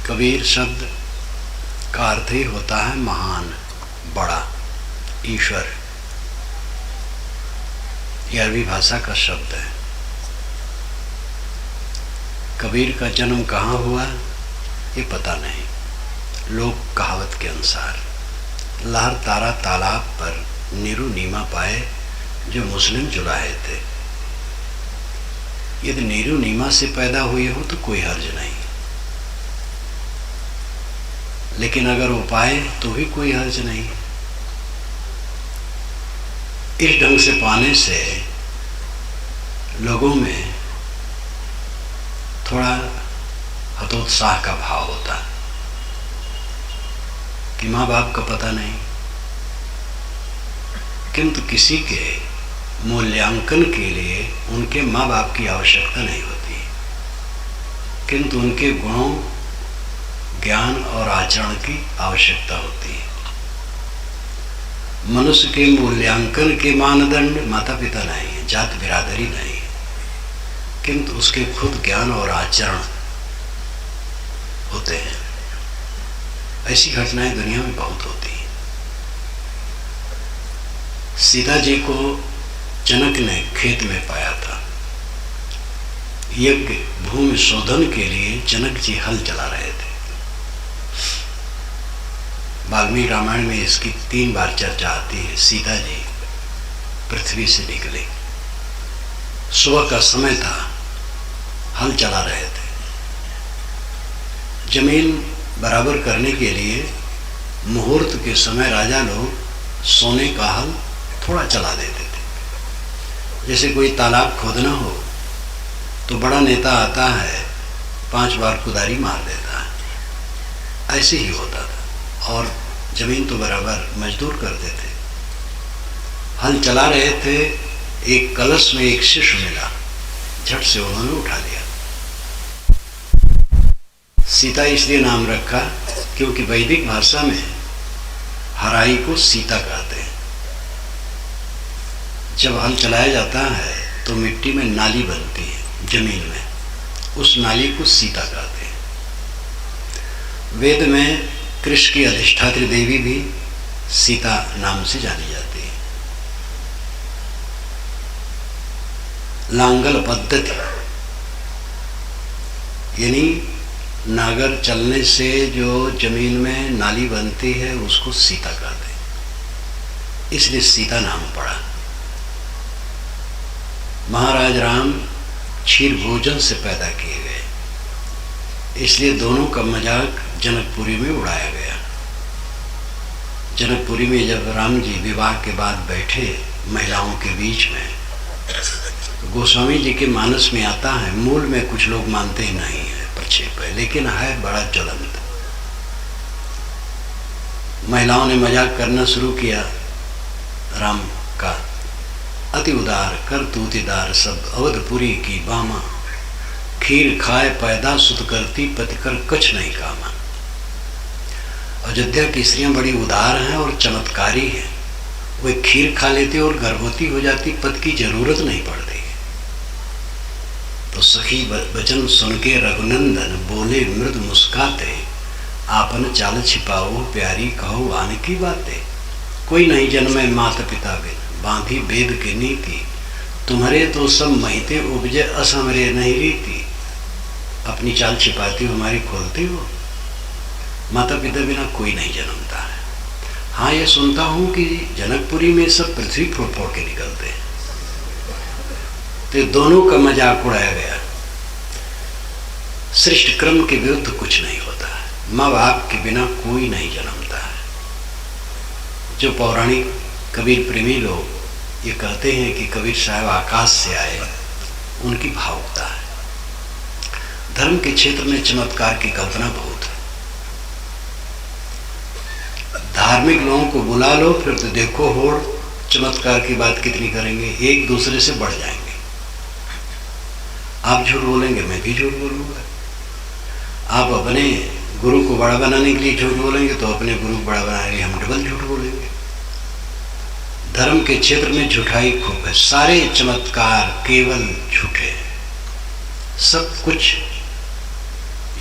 कबीर शब्द का अर्थ ही होता है महान, बड़ा, ईश्वर। यह अरबी भाषा का शब्द है। कबीर का जन्म कहाँ हुआ ये पता नहीं। लोक कहावत के अनुसार लहर तारा तालाब पर नीरू नीमा पाए जो मुस्लिम जुलाहे थे। यदि नीरू नीमा से पैदा हुए हो तो कोई हर्ज नहीं, लेकिन अगर वो पाए तो भी कोई हर्ज नहीं। इस ढंग से पाने से लोगों में थोड़ा हतोत्साह का भाव होता है कि माँ बाप का पता नहीं, किंतु किसी के मूल्यांकन के लिए उनके माँ बाप की आवश्यकता नहीं होती, किंतु उनके गुणों, ज्ञान और आचरण की आवश्यकता होती है। मनुष्य के मूल्यांकन के मानदंड माता पिता नहीं है, जात बिरादरी नहीं है, किंतु उसके खुद ज्ञान और आचरण होते हैं। ऐसी घटनाएं दुनिया में बहुत होती हैं। सीता जी को जनक ने खेत में पाया था। यज्ञ भूमि शोधन के लिए जनक जी हल चला रहे थे। वाल्मीकि रामायण में इसकी 3 बार चर्चा आती है। सीता जी पृथ्वी से निकले, सुबह का समय था, हल चला रहे थे। जमीन बराबर करने के लिए मुहूर्त के समय राजा लोग सोने का हल थोड़ा चला देते थे। जैसे कोई तालाब खोदना हो तो बड़ा नेता आता है, 5 बार कुदारी मार देता है। ऐसे ही होता था। और जमीन तो बराबर मजदूर करते थे। हल चला रहे थे, एक कलश में एक शिशु मिला, झट से उन्होंने उठा लिया। सीता इसलिए नाम रखा क्योंकि वैदिक भाषा में हराई को सीता कहते हैं। जब हल चलाया जाता है तो मिट्टी में नाली बनती है जमीन में, उस नाली को सीता कहते हैं। वेद में कृष्ण की अधिष्ठात्री देवी भी सीता नाम से जानी जाती है। लांगल पद्धति यानी नागर चलने से जो जमीन में नाली बनती है उसको सीता कहते हैं, इसलिए सीता नाम पड़ा। महाराज राम क्षीर भोजन से पैदा किए गए, इसलिए दोनों का मजाक जनकपुरी में उड़ाया गया। जनकपुरी में जब राम जी विवाह के बाद बैठे महिलाओं के बीच में, तो गोस्वामी जी के मानस में आता है, मूल में कुछ लोग मानते ही नहीं है, प्रक्षेप है, लेकिन है बड़ा ज्वलंत। महिलाओं ने मजाक करना शुरू किया राम का, अति उदार कर तूतीदार सब अवधपुरी की बामा, खीर खाए पैदा सुत करती पति कर कछ नहीं कामा। अयोध्या की स्त्रियां बड़ी उदार हैं और चमत्कारी हैं। वे खीर खा लेती और गर्भवती हो जाती, पति की जरूरत नहीं पड़ती। तो सखी वचन सुन के रघुनंदन बोले मृद मुस्काते, आपन चाल छिपाओ प्यारी कहो आन की बातें। कोई नहीं जन्मे माता पिता बिन, बांधी वेद के नीति, तुम्हारे तो सब महिते उपजे असमरे नहीं रीति। अपनी चाल छिपाती हो, हमारी खोलती हो। माता पिता बिना कोई नहीं जन्मता है। हाँ, ये सुनता हूं कि जनकपुरी में सब पृथ्वी फोड़ फोड़ के निकलते हैं। तो दोनों का मजाक उड़ाया गया। सृष्टि क्रम के विरुद्ध कुछ नहीं होता है। माँ बाप के बिना कोई नहीं जन्मता है। जो पौराणिक कबीर प्रेमी लोग ये कहते हैं कि कबीर साहब आकाश से आए, उनकी भावुकता है। धर्म के क्षेत्र में चमत्कार की कल्पना बहुत है। धार्मिक लोगों को बुला लो, फिर तो देखो होड़ चमत्कार की बात कितनी करेंगे, एक दूसरे से बढ़ जाएंगे। आप झूठ बोलेंगे, मैं भी झूठ बोलूंगा। आप अपने गुरु को बड़ा बनाने के लिए झूठ बोलेंगे तो अपने गुरु को बड़ा बनाने के लिए हम डबल झूठ बोलेंगे। धर्म के क्षेत्र में झूठाई खूब है। सारे चमत्कार केवल झूठे हैं। सब कुछ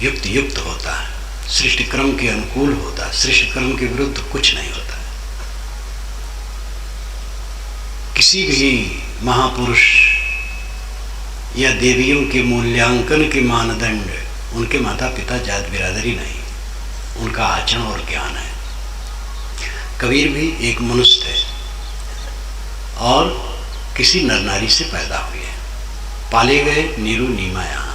युक्त युक्त होता है। सृष्टि क्रम के अनुकूल होता है, सृष्टि क्रम के विरुद्ध कुछ नहीं होता। किसी भी महापुरुष या देवियों के मूल्यांकन के मानदंड उनके माता पिता जात बिरादरी नहीं, उनका आचरण और ज्ञान है। कबीर भी एक मनुष्य थे और किसी नर नारी से पैदा हुए, पाले गए नीरू नीमा। यहाँ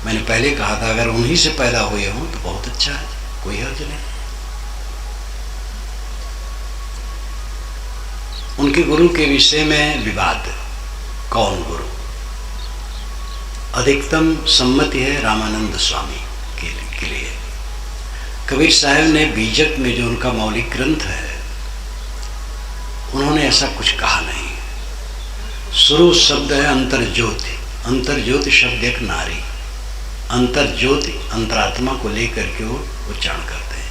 मैंने पहले कहा था अगर उन्हीं से पैदा हुए हों तो बहुत अच्छा है, कोई हर्ज नहीं। उनके गुरु के विषय में विवाद, कौन गुरु? अधिकतम सम्मति है रामानंद स्वामी के लिए। कबीर साहब ने बीजक में जो उनका मौलिक ग्रंथ है, उन्होंने ऐसा कुछ कहा नहीं। शुरू शब्द है अंतर्ज्योति, अंतर्ज्योति शब्द एक नारी, अंतर्ज्योति अंतरात्मा को लेकर के वो उच्चारण करते हैं।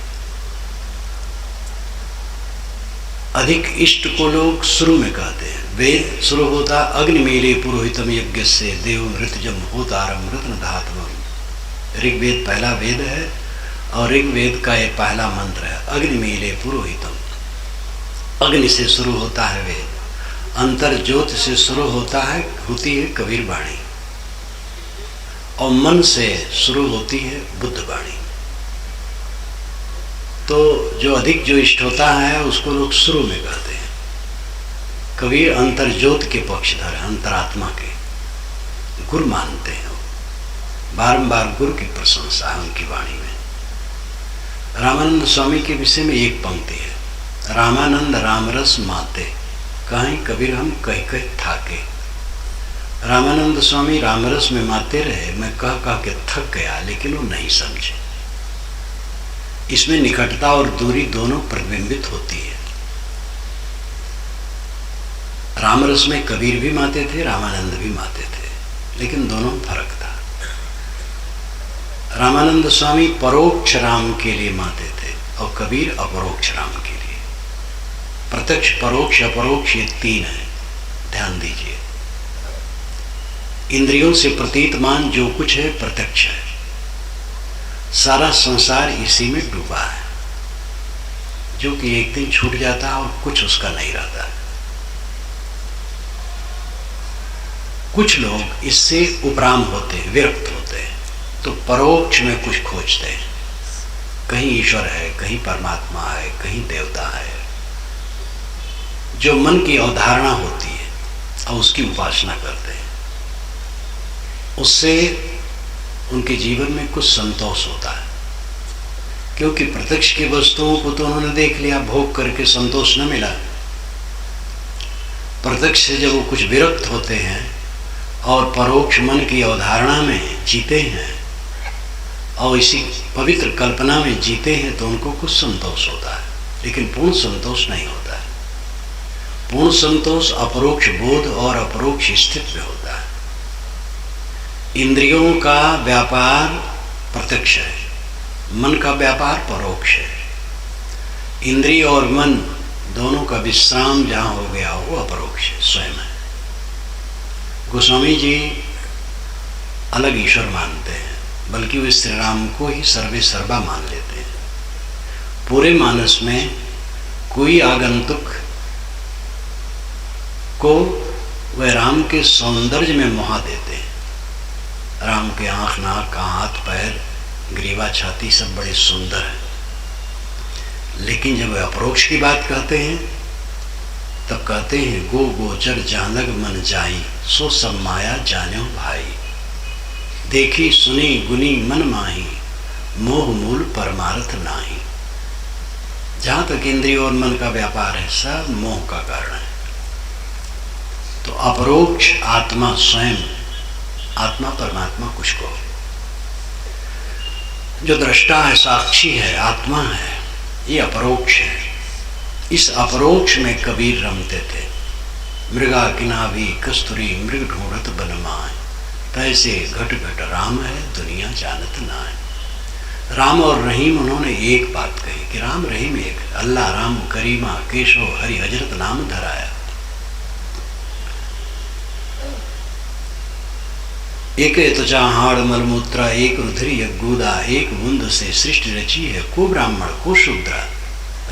अधिक इष्ट को लोग शुरू में कहते हैं। वेद शुरू होता अग्निमेले पुरोहितम यज्ञ से देव मृतजम होतारम रत्न धातवम। ऋग्वेद पहला वेद है और ऋग्वेद का ये पहला मंत्र है अग्निमेले पुरोहितम। अग्नि से शुरू होता है वेद, अंतर्ज्योत से शुरू होती है कबीर वाणी, और मन से शुरू होती है बुद्ध वाणी। तो जो अधिक जो इष्ट होता है उसको लोग शुरू में कहते हैं। कबीर अंतर्ज्योत के पक्षधर है, अंतरात्मा के गुरु मानते हैं। बारंबार गुरु की प्रशंसा है उनकी वाणी में। रामानंद स्वामी के विषय में एक पंक्ति है, रामानंद रामरस माते कहीं कबीर हम कह कह थाके। रामानंद स्वामी रामरस में माते रहे, मैं कह के थक गया, लेकिन वो नहीं समझे। इसमें निकटता और दूरी दोनों प्रतिबिंबित होती है। रामरस में कबीर भी माते थे, रामानंद भी माते थे, लेकिन दोनों फर्क था। रामानंद स्वामी परोक्ष राम के लिए माते थे और कबीर अपरोक्ष राम के लिए। प्रत्यक्ष परोक्ष अपरोक्ष ये तीन है, ध्यान दीजिए। इंद्रियों से प्रतीतमान जो कुछ है प्रत्यक्ष है, सारा संसार इसी में डूबा है, जो कि एक दिन छूट जाता है और कुछ उसका नहीं रहता। कुछ लोग इससे उपराम होते हैं, विरक्त होते हैं, तो परोक्ष में कुछ खोजते हैं, कहीं ईश्वर है, कहीं परमात्मा है, कहीं देवता है। जो मन की अवधारणा होती है और उसकी उपासना करते हैं, उससे उनके जीवन में कुछ संतोष होता है, क्योंकि प्रत्यक्ष की वस्तुओं को तो उन्होंने देख लिया, भोग करके संतोष न मिला। प्रत्यक्ष से जब वो कुछ विरक्त होते हैं और परोक्ष मन की अवधारणा में जीते हैं और इसी पवित्र कल्पना में जीते हैं, तो उनको कुछ संतोष होता है, लेकिन पूर्ण संतोष नहीं होता है। पूर्ण संतोष अपरोक्ष बोध और अपरोक्ष स्थिति में होता है। इंद्रियों का व्यापार प्रत्यक्ष है, मन का व्यापार परोक्ष है। इंद्रिय और मन दोनों का विश्राम जहाँ हो गया वो अपरोक्ष है, स्वयं है। गोस्वामी जी अलग ईश्वर मानते हैं, बल्कि वे श्री राम को ही सर्वे सर्वा मान लेते हैं। पूरे मानस में कोई आगंतुक को वह राम के सौंदर्य में मोहा देते हैं। राम के आँख, नाक, हाथ, पैर, ग्रीवा, छाती सब बड़े सुंदर हैं, लेकिन जब वे अपरोक्ष की बात कहते हैं तब कहते हैं गो गोचर जानक मन जाई, सो सब माया जान्यो भाई। देखी सुनी गुनी मन माही, मोह मूल परमार्थ नाही। जहाँ तक इंद्रिय और मन का व्यापार है, सब मोह का कारण है। तो अपरोक्ष आत्मा स्वयं, आत्मा परमात्मा कुछ को, जो दृष्टा है, साक्षी है, आत्मा है, ये अपरोक्ष है। इस अपरोक्ष में कबीर रमते थे। मृगा किनावी कस्तूरी मृग ढूंढत बनमाए, तैसे घट घट राम है दुनिया जानत नाय। राम और रहीम उन्होंने एक बात कही कि राम रहीम एक, अल्लाह राम करीमा केशव हरि हजरत नाम धराया। एक त्वचा हाड़ मलमूत्रा, एक रुधिर यज्ञूदा, एक बूंद से सृष्टि रची है, को ब्राह्मण को शूद्रा,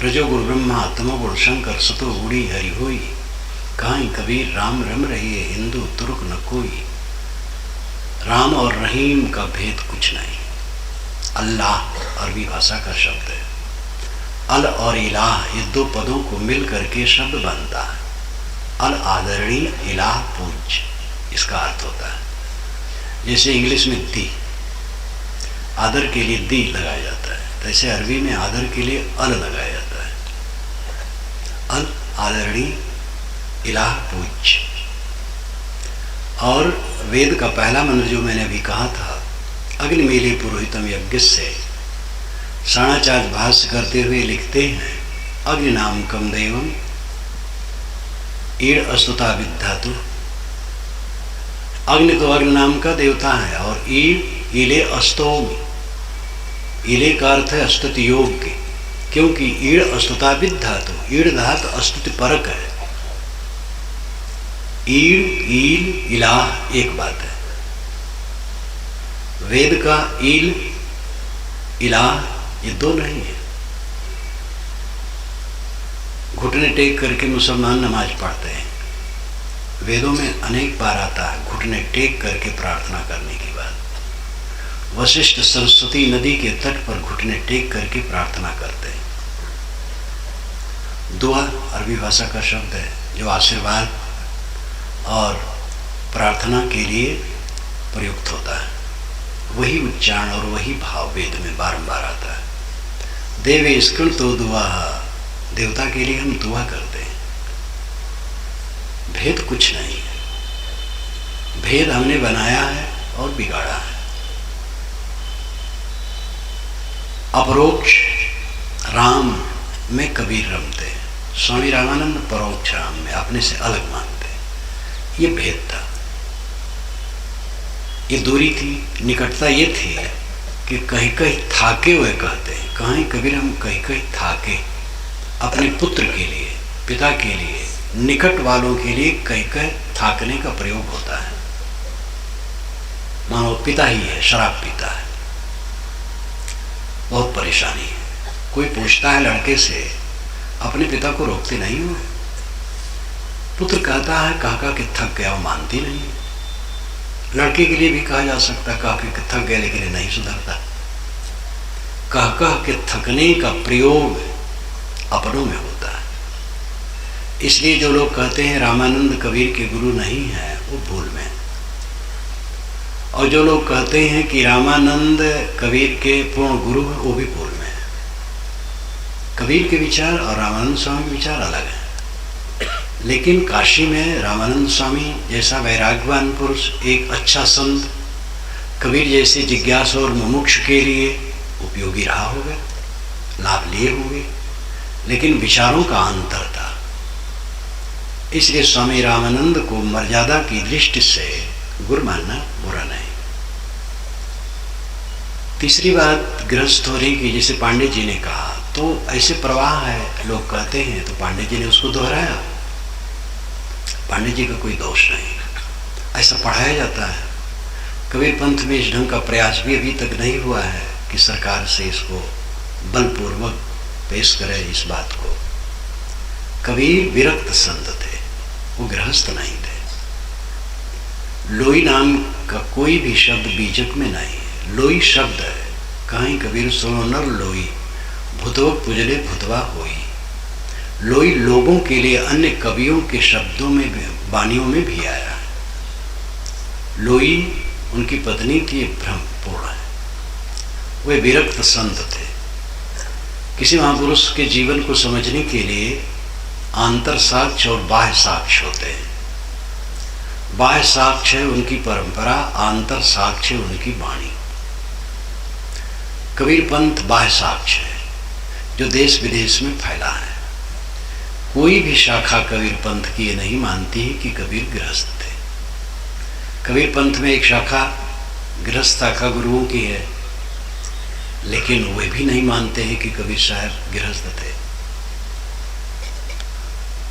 रजोगुण ब्रह्मा तमोगुण शंकर, सतो गुड़ी हरि होई, कहीं कबीर राम रम रही है, हिंदू तुर्क न कोई। राम और रहीम का भेद कुछ नहीं। अल्लाह अरबी भाषा का शब्द है। अल और इलाह ये दो पदों को मिल करके शब्द बनता है। अल आदरणीय, इलाह पूज्य, इसका अर्थ होता है। जैसे इंग्लिश में दी, आदर के लिए दी लगाया जाता है, तैसे अरबी में आदर के लिए अल लगाया जाता है। अल आदरणीय, इलाह पूज्य। और वेद का पहला मंत्र जो मैंने अभी कहा था, अग्निमीले पुरोहितम यज्ञ से, शाणाचार्य भाष्य करते हुए लिखते हैं, अग्नि नाम कम देवम ईड़ अस्तुता विद्धातु। अग्नि तो अग्नि नाम का देवता है, और ईड़ ईले अस्तोमी, ईले का अर्थ है स्तुति योग्य, क्योंकि ईड़ अस्तुता विद्धातु, ईड़ धातु अस्तुति परक है। ईड़ ईल इलाह एक बात है। वेद का ईल इलाह ये दो नहीं है। घुटने टेक करके मुसलमान नमाज पढ़ते हैं। वेदों में अनेक बार आता है घुटने टेक करके प्रार्थना करने की बात। वशिष्ठ सरस्वती नदी के तट पर घुटने टेक करके प्रार्थना करते हैं। दुआ अरबी भाषा का शब्द है जो आशीर्वाद और प्रार्थना के लिए प्रयुक्त होता है। वही उच्चारण और वही भाव वेद में बारंबार आता है। देवे स्कृण तो दुआ, देवता के लिए हम दुआ करते हैं। भेद कुछ नहीं है। भेद हमने बनाया है और बिगाड़ा है। अपरोक्ष राम में कबीर रमते, स्वामी रामानंद परोक्ष राम में अपने से अलग मानते। ये भेद था, ये दूरी थी, निकटता ये थी कि कहीं कहीं थाके हुए कहते हैं। कहीं कबीर हम कहीं कहीं थाके, अपने पुत्र के लिए, पिता के लिए, निकट वालों के लिए कहीं कहीं थाकने का प्रयोग होता है। मानो पिता ही है, शराब पीता है, बहुत परेशानी है। कोई पूछता है लड़के से, अपने पिता को रोकते नहीं हो? पुत्र कहता है काका कि थक गया, वो मानती नहीं। लड़के के लिए भी कहा जा सकता काका कि थक गया, लेकिन नहीं सुधरता। काका के थकने का प्रयोग अपनों में होता है। इसलिए जो लोग कहते हैं रामानंद कबीर के गुरु नहीं है, वो भूल में। और जो लोग कहते हैं कि रामानंद कबीर के पूर्ण गुरु है, वो भी भूल में। कबीर के विचार और रामानंद स्वामी के विचार अलग हैं। लेकिन काशी में रामानंद स्वामी जैसा वैराग्यवान पुरुष, एक अच्छा संत, कबीर जैसे जिज्ञासु और मुमुक्ष के लिए उपयोगी रहा होगा, लाभ लिए होंगे, लेकिन विचारों का अंतर था। इसलिए स्वामी रामानंद को मर्यादा की दृष्टि से गुरु मानना बुरा नहीं। तीसरी बात गृहस्थ होने की, जैसे पांडे जी ने कहा, तो ऐसे प्रवाह है लोग कहते हैं, तो पांडे जी ने उसको दोहराया। पांडे जी का कोई दोष नहीं, ऐसा पढ़ाया जाता है। कबीर पंथ में इस ढंग का प्रयास भी अभी तक नहीं हुआ है कि सरकार से इसको बलपूर्वक पेश करे इस बात को। कबीर विरक्त संत थे, वो गृहस्थ नहीं थे। लोई नाम का कोई भी शब्द बीजक में नहीं है। लोई शब्द है, कहीं कबीर सुनो नर लोई, भुतवक पुजले भुतवा होई। लोई लोगों के लिए अन्य कवियों के शब्दों में भी, वाणियों में भी आया है। लोई उनकी पत्नी थी, भ्रमपूर्ण है। वे विरक्त संत थे। किसी महापुरुष के जीवन को समझने के लिए आंतर साक्ष्य और बाह्य साक्ष्य होते हैं। बाह्य साक्ष्य है उनकी परंपरा, आंतर साक्ष्य उनकी वाणी। कबीर पंथ बाह्य साक्ष्य है जो देश विदेश में फैला है। कोई भी शाखा कबीर पंथ की ये नहीं मानती है कि कबीर गृहस्थ थे। कबीर पंथ में एक शाखा गृहस्थ शाखा गुरुओं की है, लेकिन वे भी नहीं मानते हैं कि कबीर साहब गृहस्थ थे।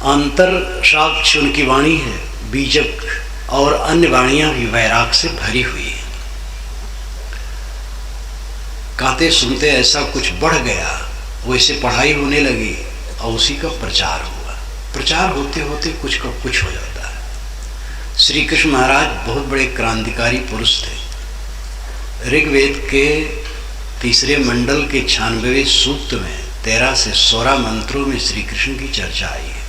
अंतर साक्ष्य उनकी वाणी है, बीजक और अन्य वाणियां भी वैराग से भरी हुई है। कहते सुनते ऐसा कुछ बढ़ गया, वैसे पढ़ाई होने लगी और उसी का प्रचार हुआ। प्रचार होते होते कुछ का कुछ हो जाता है। श्री कृष्ण महाराज बहुत बड़े क्रांतिकारी पुरुष थे। ऋग्वेद के तीसरे मंडल के 96वें सूक्त में 13 से 16 मंत्रों में श्री कृष्ण की चर्चा आई है।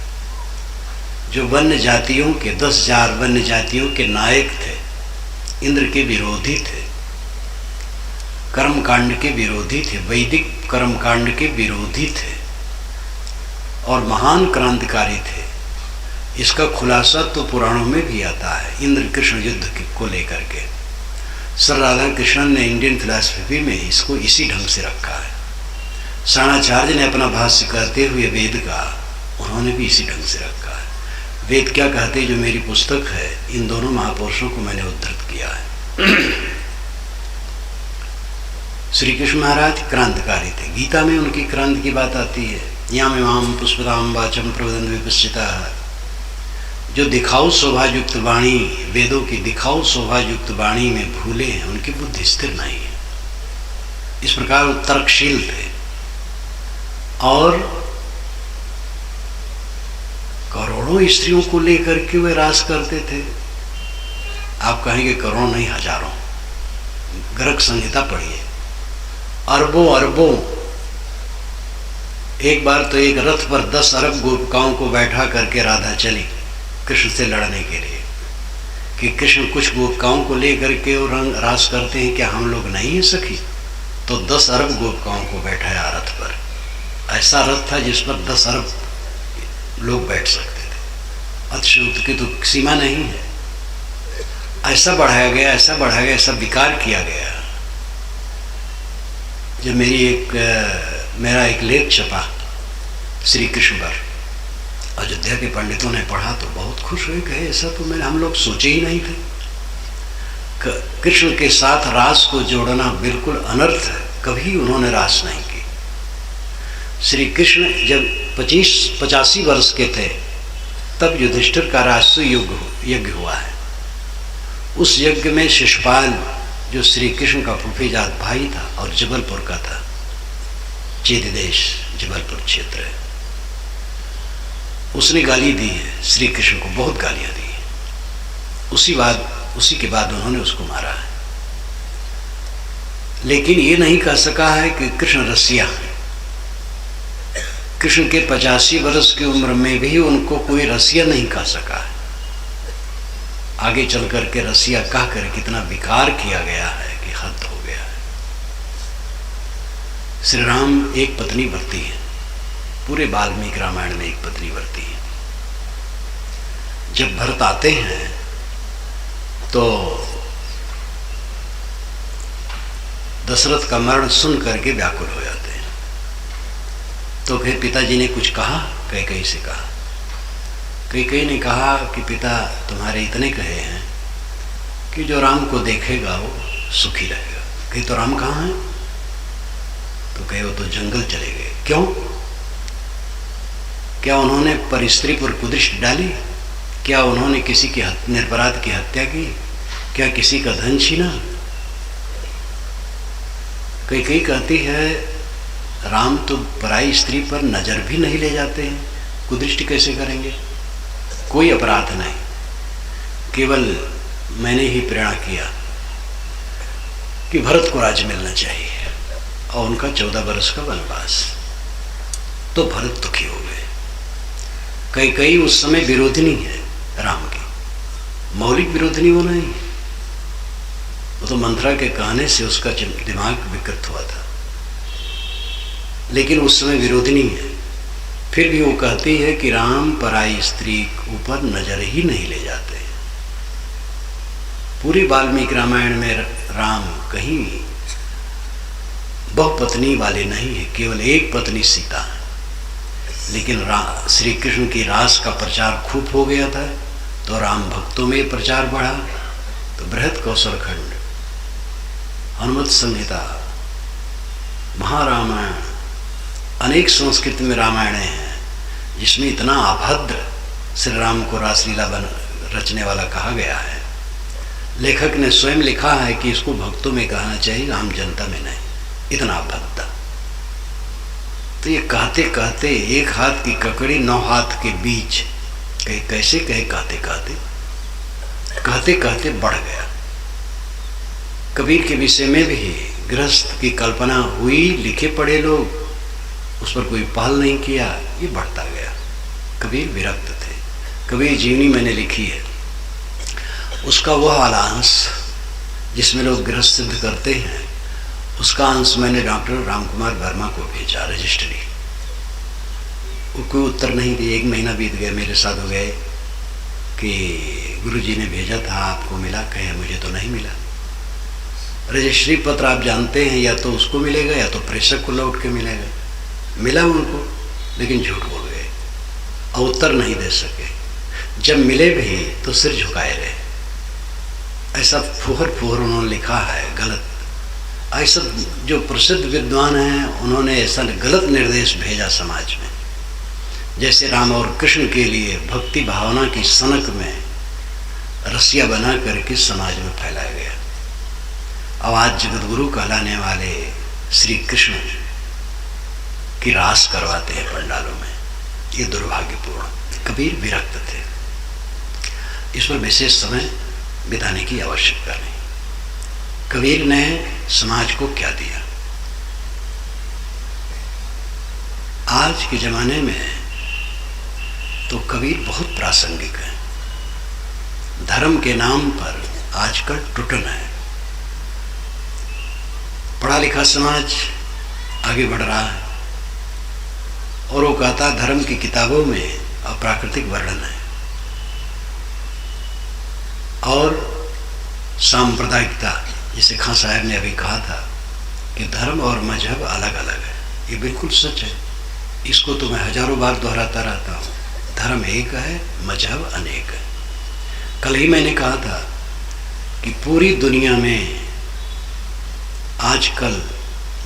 जो वन्य जातियों के 10,000 वन्य जातियों के नायक थे, इंद्र के विरोधी थे, कर्मकांड के विरोधी थे, वैदिक कर्मकांड के विरोधी थे और महान क्रांतिकारी थे। इसका खुलासा तो पुराणों में भी आता है, इंद्र कृष्ण युद्ध को लेकर के। सर राधा कृष्णन ने इंडियन फिलॉसफी में इसको इसी ढंग से रखा है। साणाचार्य ने अपना भाष्य करते हुए वेद का, उन्होंने भी इसी ढंग से रखा है। वेद क्या कहते, जो मेरी पुस्तक है, इन दोनों महापुरुषों को मैंने उद्धृत किया है। श्री कृष्ण महाराज क्रांतिकारी थे। गीता में उनकी क्रांति की बात आती है। याम इमाम पुष्पदाम वाचम प्रवदन विपश्चिता, जो दिखाऊ शोभायुक्त वाणी, वेदों की दिखाऊ शोभायुक्त वाणी में भूले हैं, उनकी बुद्धि स्थिर नहीं है। इस प्रकार वो तर्कशील थे और करोड़ों स्त्रियों को लेकर के वे रास करते थे। आप कहेंगे करोड़ों नहीं, हजारों। गर्ग संहिता पढ़िए, अरबों अरबों। एक बार तो एक रथ पर 10 अरब गोपिकाओं को बैठा करके राधा चली कृष्ण से लड़ने के लिए, कि कृष्ण कुछ गोपिकाओं को लेकर के और रंग रास करते हैं, क्या हम लोग नहीं है सखी? तो 10 अरब गोपिकाओं को बैठाया रथ पर। ऐसा रथ था जिस पर 10 अरब लोग बैठ सकते थे। अतिशयोक्ति की तो सीमा नहीं है। ऐसा बढ़ाया गया, ऐसा बढ़ाया गया, ऐसा विकार किया गया। जब मेरा एक लेख छपा श्री कृष्ण पर, अयोध्या के पंडितों ने पढ़ा तो बहुत खुश हुए, कहे ऐसा तो हम लोग सोचे ही नहीं थे। कृष्ण के साथ रास को जोड़ना बिल्कुल अनर्थ है, कभी उन्होंने रास नहीं की। श्री कृष्ण जब 85 वर्ष के थे तब युधिष्ठिर का राष्ट्रीय यज्ञ हुआ है। उस यज्ञ में शिशुपाल, जो श्री कृष्ण का फूफेजात भाई था और जबलपुर का था, चेद देश जबलपुर क्षेत्र है, उसने गाली दी है श्री कृष्ण को, बहुत गालियां दी है। उसी के बाद उन्होंने उसको मारा है। लेकिन ये नहीं कह सका है कि कृष्ण रसिया है। कृष्ण के 85 वर्ष की उम्र में भी उनको कोई रसिया नहीं कह सका है। आगे चल करके रसिया कह कर कितना विकार किया गया है कि हद हो गया है। श्री राम एक पत्नी व्रती है, पूरे वाल्मीकि रामायण में एक पत्नी व्रती है। जब भरत आते हैं तो दशरथ का मरण सुन करके व्याकुल हो जाते हैं। तो फिर पिताजी ने कुछ कहा, कैकेयी से कहा। कैकेयी ने कहा कि पिता तुम्हारे इतने कहे हैं कि जो राम को देखेगा वो सुखी रहेगा। कहे तो राम कहाँ हैं? तो कहे वो तो जंगल चले गए। क्यों? क्या उन्होंने परिस्त्री पर कुदृष्टि डाली? क्या उन्होंने किसी की निरपराध की हत्या की? क्या किसी का धन छीना? कई कहती है राम तो पराई स्त्री पर नजर भी नहीं ले जाते हैं, कुदृष्टि कैसे करेंगे? कोई अपराध नहीं, केवल मैंने ही प्रेरणा किया कि भरत को राज्य मिलना चाहिए और उनका 14 वर्ष का वनवास। तो भरत दुखी हो गए। कई उस समय विरोधिनी है राम की, मौलिक विरोधिनी वो नहीं, वो तो मंथरा के कहने से उसका दिमाग विकृत हुआ था, लेकिन उस समय विरोधिनी है। फिर भी वो कहती है कि राम पराई स्त्री ऊपर नजर ही नहीं ले जाते। पूरी वाल्मीकि रामायण में राम कहीं बहुपत्नी वाले नहीं है, केवल एक पत्नी सीता है। लेकिन श्री कृष्ण की रास का प्रचार खूब हो गया था, तो राम भक्तों में प्रचार बढ़ा। तो बृहद कौशल खंड, हनुमत संहिता, महारामायण, अनेक संस्कृति में रामायण हैं जिसमें इतना अभद्र श्री राम को रचने वाला कहा गया है। लेखक ने स्वयं लिखा है कि इसको भक्तों में कहना चाहिए, आम जनता में नहीं, इतना भक्ता। तो ये कहते कहते एक हाथ की ककड़ी 9 हाथ के बीच, कहे कैसे कहे, कहते कहते कहते कहते बढ़ गया। कबीर के विषय में भी गृहस्थ की कल्पना हुई, लिखे पढ़े लोग, उस पर कोई पहल नहीं किया, ये बढ़ता गया। कबीर विरक्त थे। कबीर जीवनी मैंने लिखी है, उसका वह वाला अंश जिसमें लोग गृहस्थ सिद्ध करते हैं, उसका अंश मैंने डॉक्टर रामकुमार वर्मा को भेजा, रजिस्ट्री। वो कोई उत्तर नहीं दिए। 1 महीना बीत गया, मेरे साथ हो गए कि गुरुजी ने भेजा था, आपको मिला? कहे मुझे तो नहीं मिला। रजिस्ट्री पत्र आप जानते हैं, या तो उसको मिलेगा या तो प्रेषक को लौट के मिलेगा। मिला उनको, लेकिन झूठ बोल गए और उत्तर नहीं दे सके। जब मिले भी तो सिर झुकाए रहे। ऐसा फुहर फुहर उन्होंने लिखा है, गलत। ऐसा जो प्रसिद्ध विद्वान हैं, उन्होंने ऐसा गलत निर्देश भेजा समाज में, जैसे राम और कृष्ण के लिए भक्ति भावना की सनक में रस्सियाँ बना करके समाज में फैलाया गया। अब आज जगत गुरु कहलाने वाले श्री कृष्ण की रास करवाते हैं पंडालों में, ये दुर्भाग्यपूर्ण। कबीर विरक्त थे, इस पर विशेष समय बिताने की आवश्यकता नहीं। कबीर ने समाज को क्या दिया? आज के जमाने में तो कबीर बहुत प्रासंगिक है। धर्म के नाम पर आजकल टुटन है। पढ़ा लिखा समाज आगे बढ़ रहा है और वो कहता धर्म की किताबों में अप्राकृतिक वर्णन है और सांप्रदायिकता, जिसे खां साहब ने अभी कहा था कि धर्म और मजहब अलग अलग है, ये बिल्कुल सच है। इसको तो मैं हजारों बार दोहराता रहता हूँ। धर्म एक है, मजहब अनेक है। कल ही मैंने कहा था कि पूरी दुनिया में आजकल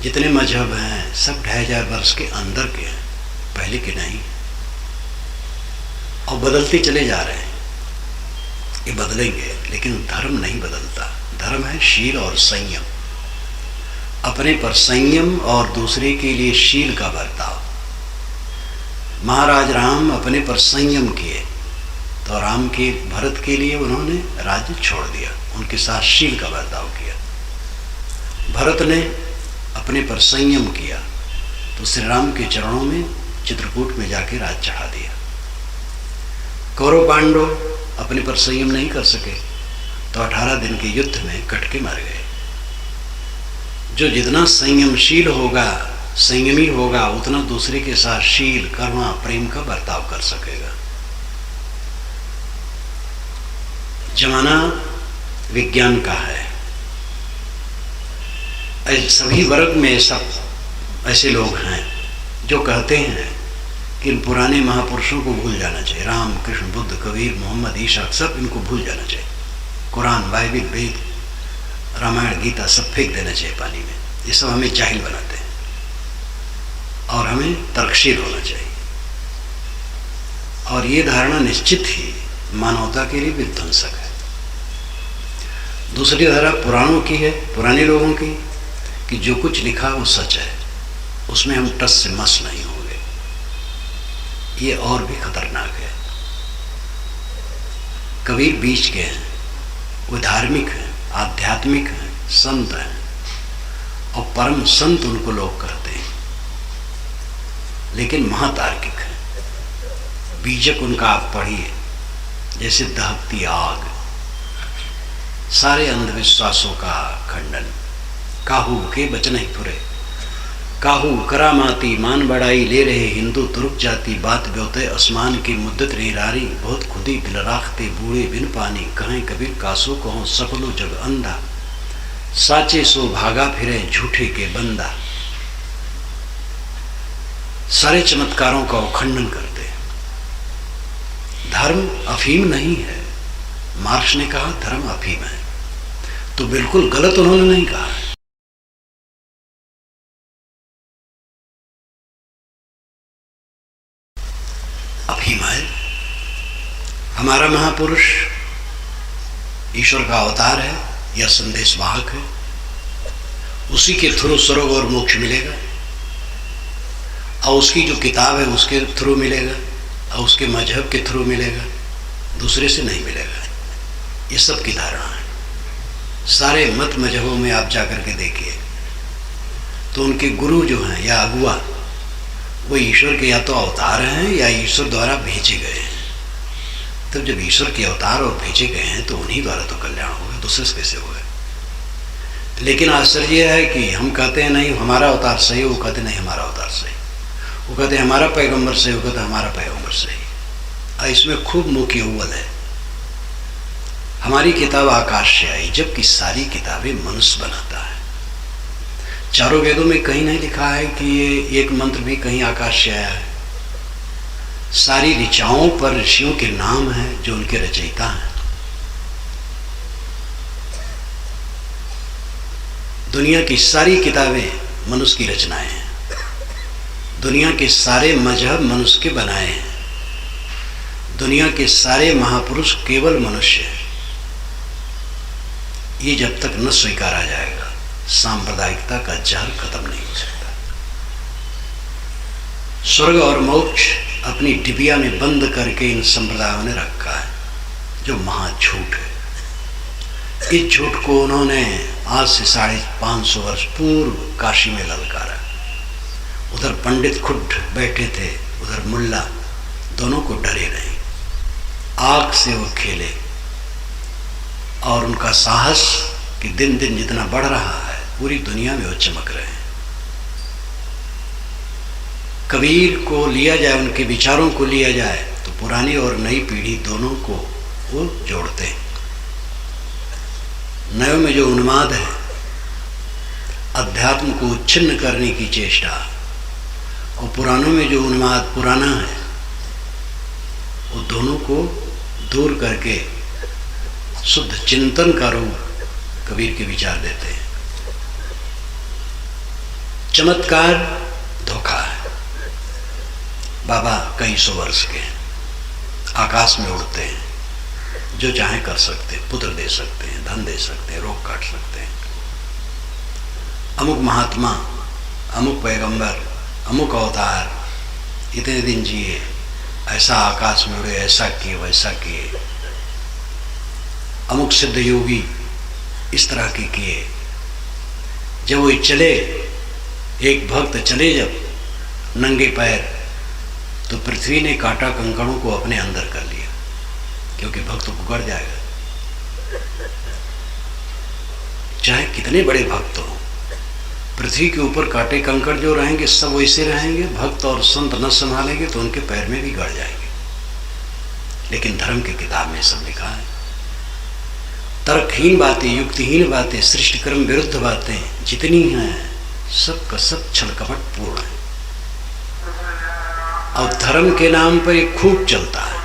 जितने मजहब हैं सब 2500 वर्ष के अंदर के हैं, पहले के नहीं, और बदलते चले जा रहे हैं। ये बदलेंगे, लेकिन धर्म नहीं बदलता। धर्म है शील और संयम, अपने पर संयम और दूसरे के लिए शील का बर्ताव। महाराज राम अपने पर संयम किए तो राम के भरत के लिए उन्होंने राज्य छोड़ दिया, उनके साथ शील का बर्ताव किया। भरत ने अपने पर संयम किया तो श्री राम के चरणों में चित्रकूट में जाके राज चढ़ा दिया। कौरव पांडव अपने पर संयम नहीं कर सके तो 18 दिन के युद्ध में कट के मर गए। जो जितना संयमशील होगा, संयमी होगा, उतना दूसरे के साथ शील, करुणा, प्रेम का बर्ताव कर सकेगा। जमाना विज्ञान का है। सभी वर्ग में ऐसे लोग हैं जो कहते हैं कि इन पुराने महापुरुषों को भूल जाना चाहिए। राम, कृष्ण, बुद्ध, कबीर, मोहम्मद, ईसा, सब इनको भूल जाना चाहिए। कुरान, बाइबिल, वेद, रामायण, गीता सब फेंक देना चाहिए पानी में। ये सब हमें जाहिल बनाते हैं और हमें तर्कशील होना चाहिए। और ये धारणा निश्चित ही मानवता के लिए विध्वंसक है। दूसरी धारा पुराणों की है, पुराने लोगों की, कि जो कुछ लिखा वो सच है, उसमें हम टस से मस नहीं होंगे। ये और भी खतरनाक है। कबीर बीच के हैं, वो धार्मिक हैं, आध्यात्मिक हैं, संत हैं और परम संत उनको लोग कहते हैं, लेकिन महातार्किक है। बीजक उनका आप पढ़िए, जैसे दहकती आग, सारे अंधविश्वासों का खंडन। काहू के बचन ही फुरे, काहू करामाती मान बढ़ाई ले रहे हिंदू तुरुक जाति, बात ब्योते आसमान की मुद्दत निरारी, बहुत खुदी दिल राखते बूढ़े बिन पानी, कहें कबीर कासो कहो सकलो जग अंधा, साचे सो भागा फिरे झूठे के बंदा। सारे चमत्कारों का वो खंडन करते हैं। धर्म अफीम नहीं है। मार्क्स ने कहा धर्म अफीम है, तो बिल्कुल गलत उन्होंने नहीं कहा। अफीम है। हमारा महापुरुष ईश्वर का अवतार है या संदेश वाहक है, उसी के थ्रू स्वर्ग और मोक्ष मिलेगा, और उसकी जो किताब है उसके थ्रू मिलेगा, और उसके मजहब के थ्रू मिलेगा, दूसरे से नहीं मिलेगा। ये सब की धारणा है। सारे मत मजहबों में आप जाकर के देखिए तो उनके गुरु जो हैं या अगुआ, वो ईश्वर के या तो अवतार हैं या ईश्वर द्वारा भेजे गए हैं। तब जब ईश्वर के अवतार और भेजे गए हैं तो उन्हीं द्वारा तो कल्याण होगा, दूसरे से कैसे होगा। लेकिन आश्चर्य यह है कि हम कहते हैं नहीं हमारा अवतार सही, वो कहते नहीं हमारा अवतार सही, वो कहते हैं हमारा पैगंबर सही, वो कहते हैं हमारा पैगंबर सही। और इसमें खूब मुख्य अव्वल है। हमारी किताब आकाश से आई, जबकि सारी किताबें मनुष्य बनाता है। चारों वेदों में कहीं नहीं लिखा है कि ये एक मंत्र भी कहीं आकाश से आया है। सारी ऋचाओं पर ऋषियों के नाम हैं जो उनके रचयिता हैं। दुनिया की सारी किताबें मनुष्य की रचनाएं हैं। दुनिया के सारे मजहब मनुष्य के बनाए हैं। दुनिया के सारे महापुरुष केवल मनुष्य हैं। ये जब तक न स्वीकारा जाएगा, सांप्रदायिकता का जहर खत्म नहीं हो सकता। स्वर्ग और मोक्ष अपनी डिबिया में बंद करके इन संप्रदायों ने रखा है, जो महाझूठ है। इस झूठ को उन्होंने आज से 550 वर्ष पूर्व काशी में ललकारा। उधर पंडित खुद बैठे थे, उधर मुल्ला, दोनों को डरे नहीं। आग से वो खेले और उनका साहस कि दिन दिन जितना बढ़ रहा है पूरी दुनिया में वो चमक रहे हैं। कबीर को लिया जाए, उनके विचारों को लिया जाए तो पुरानी और नई पीढ़ी दोनों को वो जोड़ते हैं। नयों में जो उन्माद है, अध्यात्म को छिन्न करने की चेष्टा, और पुरानों में जो उन्माद पुराना है, वो दोनों को दूर करके शुद्ध चिंतन का रूप कबीर के विचार देते हैं। चमत्कार धोखा है। बाबा कई सौ वर्ष के हैं, आकाश में उड़ते हैं, जो चाहे कर सकते हैं, पुत्र दे सकते हैं, धन दे सकते हैं, रोग काट सकते हैं। अमुक महात्मा, अमुक पैगंबर, अमुक अवतार इतने दिन जिए, ऐसा आकाश में उड़े, ऐसा किए, वैसा किए। अमुक सिद्ध योगी इस तरह के किए। जब वो चले, एक भक्त चले जब नंगे पैर, तो पृथ्वी ने काटा कंकड़ों को अपने अंदर कर लिया, क्योंकि भक्त को गड़ जाएगा। चाहे कितने बड़े भक्त हो, पृथ्वी के ऊपर काटे कंकड़ जो रहेंगे सब वैसे रहेंगे। भक्त और संत न संभालेंगे तो उनके पैर में भी गड़ जाएंगे। लेकिन धर्म की किताब में सब लिखा है। तर्कहीन बातें, युक्तिहीन बातें, सृष्टि क्रम विरुद्ध बातें जितनी हैं, सब का सब छल कपट पूर्ण है। और धर्म के नाम पर ये खूब चलता है।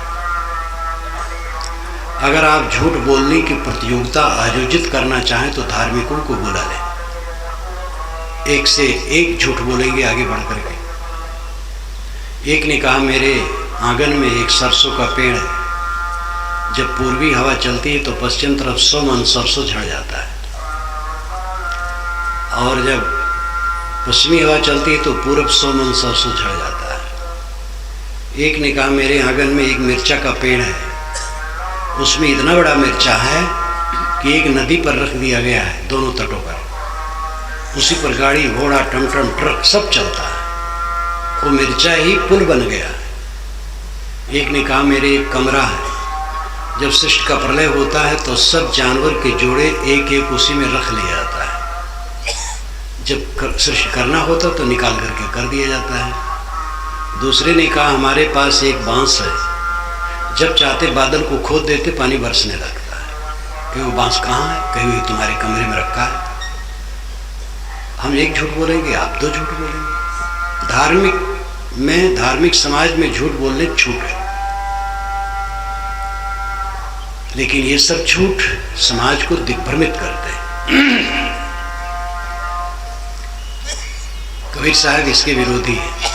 अगर आप झूठ बोलने की प्रतियोगिता आयोजित करना चाहें तो धार्मिकों को बुला लें, एक से एक झूठ बोलेंगे आगे बढ़ करके। एक ने कहा मेरे आंगन में एक सरसों का पेड़ है, जब पूर्वी हवा चलती है तो पश्चिम तरफ 100 मन सरसों झड़ जाता है, और जब पश्चिमी हवा चलती है तो पूरब 100 मन सरसों झड़ जाता है। एक ने कहा मेरे आंगन में एक मिर्चा का पेड़ है, उसमें इतना बड़ा मिर्चा है कि एक नदी पर रख दिया गया है, दोनों तटों पर, उसी पर गाड़ी घोड़ा टमटम ट्रक सब चलता है, वो मिर्चा ही पुल बन गया है। एक ने कहा मेरे एक कमरा है, जब सृष्टि का प्रलय होता है तो सब जानवर के जोड़े एक एक उसी में रख लिया जाता है, जब सृष्टि करना होता तो निकाल करके कर दिया जाता है। दूसरे ने कहा हमारे पास एक बांस है, जब चाहते बादल को खोद देते पानी बरसने लगता है। कि वो बांस कहाँ है? कहीं तुम्हारे कमरे में रखा है। हम एक झूठ बोलेंगे, आप दो झूठ बोलेंगे। धार्मिक समाज में झूठ बोलने छूट है, लेकिन ये सब झूठ समाज को दिग्भ्रमित करते हैं। कबीर साहब इसके विरोधी है।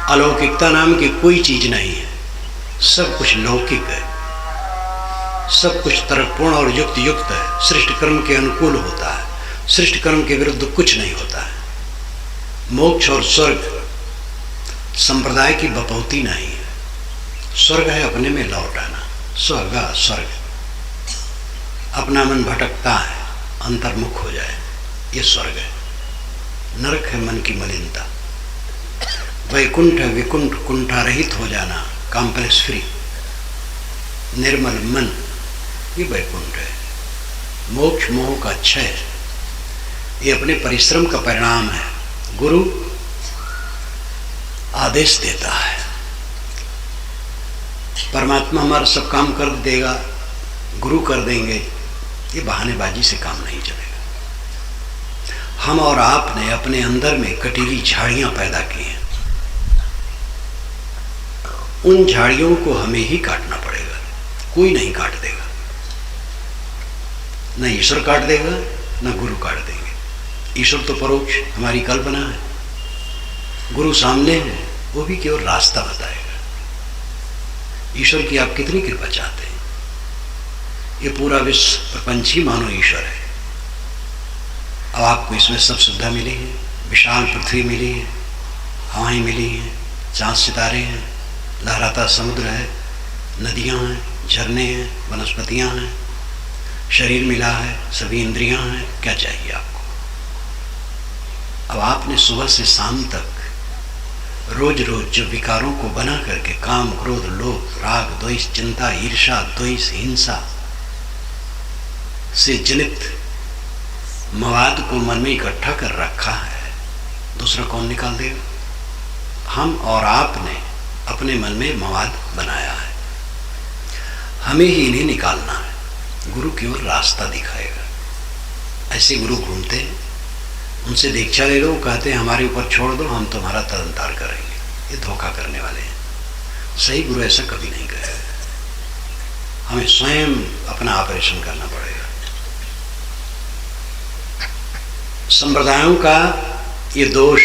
अलौकिकता नाम की कोई चीज नहीं है, सब कुछ लौकिक है। सब कुछ तर्कपूर्ण और युक्त युक्त है, सृष्टि कर्म के अनुकूल होता है, सृष्टि कर्म के विरुद्ध कुछ नहीं होता है। मोक्ष और स्वर्ग संप्रदाय की बपौती नहीं है। स्वर्ग है अपने में लौट आना, स्वर्ग स्वर्ग। अपना मन भटकता है, अंतर्मुख हो जाए, ये स्वर्ग है। नरक है मन की मलिनता। वैकुंठ है विकुंठ, कुंठारहित हो जाना, कॉम्प्लेक्स फ्री, निर्मल मन, ये वैकुंठ है। मोक्ष मोह का क्षय, ये अपने परिश्रम का परिणाम है। गुरु आदेश देता है, परमात्मा हमारा सब काम कर देगा, गुरु कर देंगे, ये बहानेबाजी से काम नहीं चलेगा। हम और आपने अपने अंदर में कटीली झाड़ियां पैदा की हैं, उन झाड़ियों को हमें ही काटना पड़ेगा, कोई नहीं काट देगा। न ईश्वर काट देगा, न गुरु काट देंगे। ईश्वर तो परोक्ष हमारी कल्पना है, गुरु सामने है, वो भी केवल रास्ता बताएगा। ईश्वर की आप कितनी कृपा चाहते हैं? ये पूरा विश्व प्रपंच ही मानो ईश्वर है। अब आपको इसमें सब सुविधा मिली है, विशाल पृथ्वी मिली है, हवाएं मिली हैं, चांद सितारे हैं, लहराता समुद्र है, नदियां हैं, झरने हैं, वनस्पतियां हैं, शरीर मिला है, सभी इंद्रियां हैं, क्या चाहिए आपको? अब आपने सुबह से शाम तक रोज रोज जो विकारों को बना करके काम, क्रोध, लोभ, राग, द्वेष, चिंता, ईर्ष्या, द्वेष, हिंसा से जनित मवाद को मन में इकट्ठा कर रखा है, दूसरा कौन निकाल देगा? हम और आपने अपने मन में मवाद बनाया है, हमें ही इन्हें निकालना है। गुरु केवल रास्ता दिखाएगा। ऐसे गुरु घूमते हैं, उनसे दीक्षा ले लो, कहते हैं हमारे ऊपर छोड़ दो, हम तुम्हारा तदंतार करेंगे। ये धोखा करने वाले हैं। सही गुरु ऐसा कभी नहीं करेगा। हमें स्वयं अपना ऑपरेशन करना पड़ेगा। संप्रदायों का ये दोष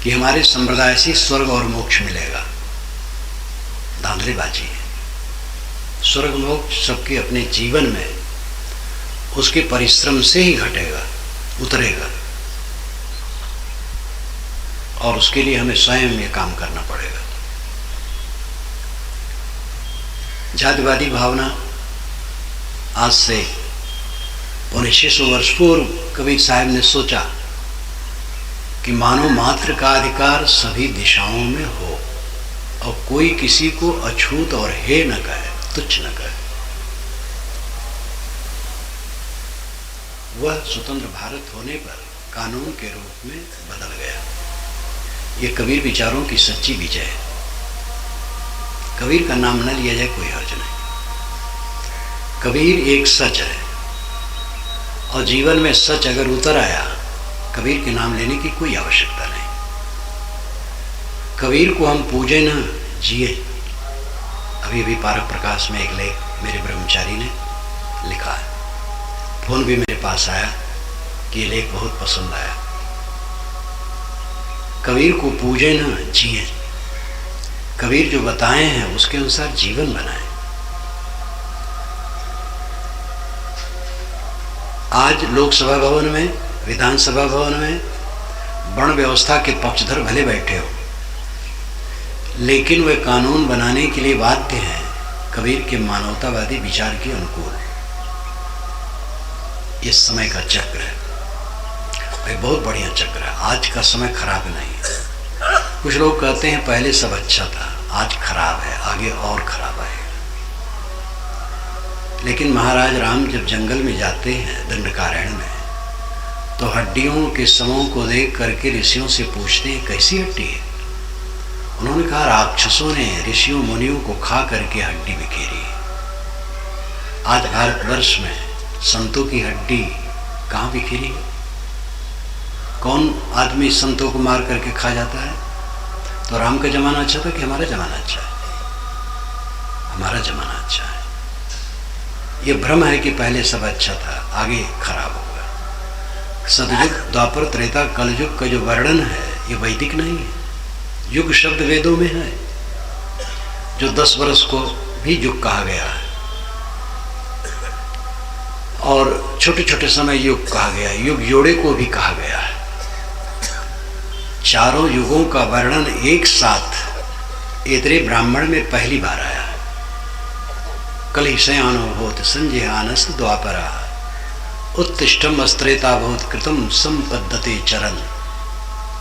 कि हमारे संप्रदाय से स्वर्ग और मोक्ष मिलेगा, धांधलीबाजी है। स्वर्ग मोक्ष सबके अपने जीवन में उसके परिश्रम से ही घटेगा, उतरेगा, और उसके लिए हमें स्वयं ये काम करना पड़ेगा। जातिवादी भावना आज से 600 वर्ष पूर्व कबीर साहब ने सोचा कि मानव मात्र का अधिकार सभी दिशाओं में हो और कोई किसी को अछूत और हे न कहे, तुच्छ न कहे। वह स्वतंत्र भारत होने पर कानून के रूप में बदल गया। ये कबीर विचारों की सच्ची विजय है। कबीर का नाम न लिया जाए कोई हर्ज नहीं। कबीर एक सच है, और जीवन में सच अगर उतर आया, कबीर के नाम लेने की कोई आवश्यकता नहीं। कबीर को हम पूजे न, जिए। अभी भी पारक प्रकाश में एक लेख मेरे ब्रह्मचारी ने लिखा है, फोन भी मेरे पास आया कि ये लेख बहुत पसंद आया। कबीर को पूजे न, जिए। कबीर जो बताए हैं उसके अनुसार जीवन बनाएं। आज लोकसभा भवन में, विधानसभा भवन में वर्ण व्यवस्था के पक्षधर भले बैठे हो, लेकिन वे कानून बनाने के लिए बाध्य हैं कबीर के मानवतावादी विचार के अनुकूल। इस समय का चक्र है, भाई बहुत बढ़िया चक्र है। आज का समय खराब नहीं है। कुछ लोग कहते हैं पहले सब अच्छा था, आज खराब है, आगे और खराब आएगा। लेकिन महाराज राम जब जंगल में जाते हैं दंडकारण्य में, तो हड्डियों के समूह को देख करके ऋषियों से पूछते हैं कैसी हड्डी है? उन्होंने कहा राक्षसों ने ऋषियों मुनियों को खा करके हड्डी बिखेरी। आज भारतवर्ष में संतों की हड्डी कहाँ बिखेरी है? कौन आदमी संतों को मार करके खा जाता है? तो राम का जमाना अच्छा था कि हमारा जमाना अच्छा है? हमारा जमाना अच्छा है। ये भ्रम है कि पहले सब अच्छा था, आगे खराब होगा। सतयुग, द्वापर, त्रेता, कलयुग का जो वर्णन है ये वैदिक नहीं है। युग शब्द वेदों में है। जो 10 वर्ष को भी युग कहा गया है, और छोटे छोटे समय युग कहा गया है, युग जोड़े को भी कहा गया है। चारों युगों का वर्णन एक साथ ऐतरे ब्राह्मण में पहली बार आया है। कलि शयानो भूत संजयानस्त द्वापरा उत्तिष्ठम अस्त्रेता भूत कृतम संपद्यते चरन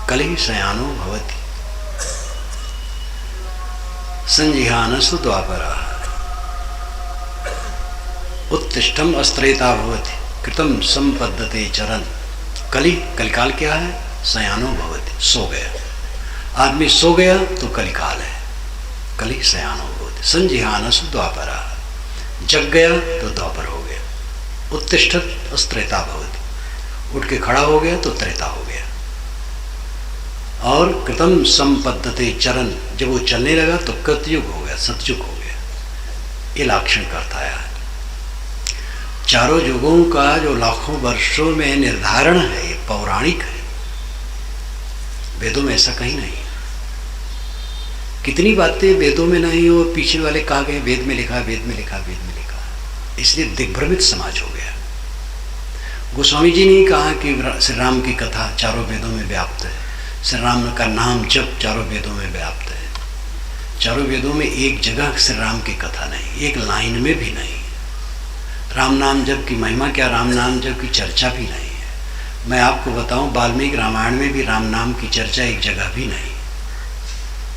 कलि शयानो भवति संजिहानस्तु द्वापरा उत्तिष्ठम अस्त्रेता भवति कृतम संपद्यते चरन। कलिकाल क्या है? शयानो भवति, सो गया। आदमी सो गया तो कलिकाल है। कलि शयानो भवति संजिहानस्तु द्वापरा, जग गया तो द्वापर हो गया। उत्तिष्ठत अस्त्रेता भवति, उठ के खड़ा हो गया तो त्रेता हो गया। और कृतम संपद्यते चरण, जब वो चलने लगा तो कृतयुग हो गया, सतयुग हो गया। ये लाक्षण करता है। चारों युगों का जो लाखों वर्षों में निर्धारण है, ये पौराणिक है। वेदों में ऐसा कहीं नहीं है। कितनी बातें वेदों में नहीं हो, पीछे वाले कहा गए वेद में लिखा, वेद में लिखा, वेद में लिखा, इसलिए दिग्भ्रमित समाज हो गया। गोस्वामी जी ने कहा कि श्री राम की कथा चारों वेदों में व्याप्त है, श्री राम का नाम जप चारों वेदों में व्याप्त है। चारों वेदों में एक जगह श्री राम की कथा नहीं, एक लाइन में भी नहीं। राम नाम जप की महिमा क्या, राम नाम जप की चर्चा भी नहीं है। मैं आपको बताऊं, वाल्मीकि रामायण में भी राम नाम की चर्चा एक जगह भी नहीं।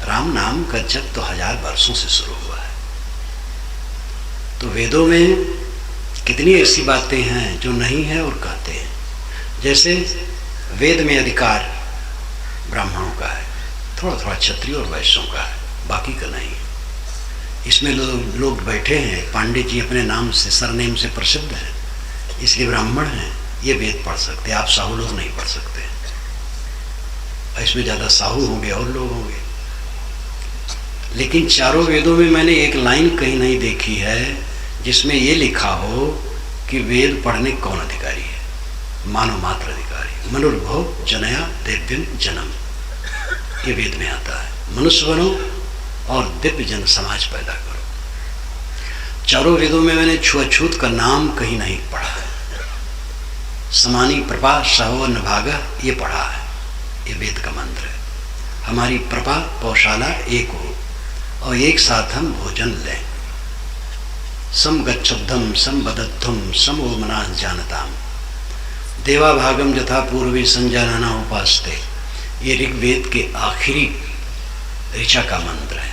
राम नाम का जप तो 1000 वर्षों से शुरू हुआ है। तो वेदों में कितनी ऐसी बातें हैं जो नहीं है और कहते हैं। जैसे वेद में अधिकार ब्राह्मणों का है, थोड़ा थोड़ा क्षत्रिय और वैश्यों का है, बाकी का नहीं है। इसमें लोग बैठे हैं, पांडे जी अपने नाम से, सरनेम से प्रसिद्ध हैं, इसलिए ब्राह्मण हैं, ये वेद पढ़ सकते हैं। आप साहू लोग नहीं पढ़ सकते। इसमें ज़्यादा साहू होंगे और लोग होंगे। लेकिन चारों वेदों में मैंने एक लाइन कहीं नहीं देखी है जिसमें ये लिखा हो कि वेद पढ़ने कौन अधिकारी है। मानव मात्र अधिकारी। मनुर्भव जनया दिव्यम जन्म, ये वेद में आता है। मनुष्य बनो और दिव्य जन समाज पैदा करो। चारों वेदों में मैंने छुआछूत का नाम कहीं नहीं पढ़ा है। समानी प्रभा सहोन भागा, ये पढ़ा है। ये वेद का मंत्र है। हमारी प्रभा पौशाला एक हो और एक साथ हम भोजन लें। सम गच्छुद्धम सम बदद्धम सम ओमना जानताम देवा भागम यथा पूर्वी संजानना उपासते, ये ऋग्वेद के आखिरी ऋचा का मंत्र है।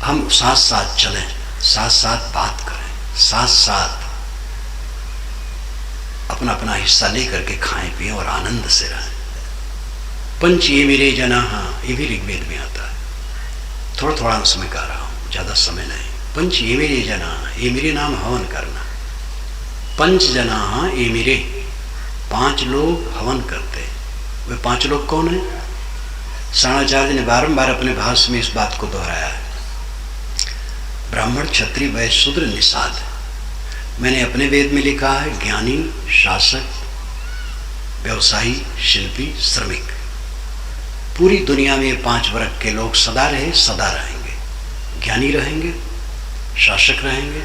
हम साथ साथ चलें, साथ साथ बात करें, साथ साथ अपना अपना हिस्सा लेकर के खाएं पिएं और आनंद से रहें। पंच ये मेरे जना, ये भी ऋग्वेद में आता है। थोड़ा थोड़ा अंश में कह रहा हूँ, ज़्यादा समय नहीं। पंच ये मेरे जना, ये मेरे नाम हवन करना। पंच जना ये मेरे, 5 लोग हवन करते हैं। वे 5 लोग कौन हैं? शरणाचार्य ने बारंबार अपने भाष्य में इस बात को दोहराया है। ब्राह्मण, क्षत्रिय, वैश्य, शूद्र, निषाद। मैंने अपने वेद में लिखा है ज्ञानी, शासक, व्यवसायी, शिल्पी, श्रमिक। पूरी दुनिया में 5 वर्ग के लोग सदा रहे, सदा रहेंगे। ज्ञानी रहेंगे, शासक रहेंगे,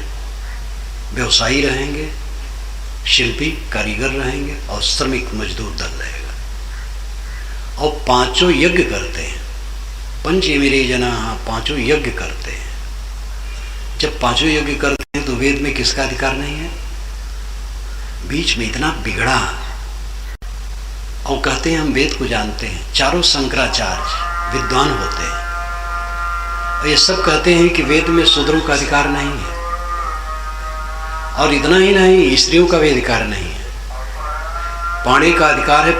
व्यवसायी रहेंगे, शिल्पी कारीगर रहेंगे और श्रमिक मजदूर दल रहेगा। और 5 यज्ञ करते हैं। पंच मेरे जना, 5 यज्ञ करते हैं। जब 5 यज्ञ करते हैं तो वेद में किसका अधिकार नहीं है? बीच में इतना बिगड़ा और कहते हैं हम वेद को जानते हैं। चारों शंकराचार्य विद्वान होते हैं और ये सब कहते हैं कि वेद में शूद्रों का अधिकार नहीं है। और इतना ही नहीं, स्त्रियों का भी अधिकार नहीं है। पाणी का अधिकार है,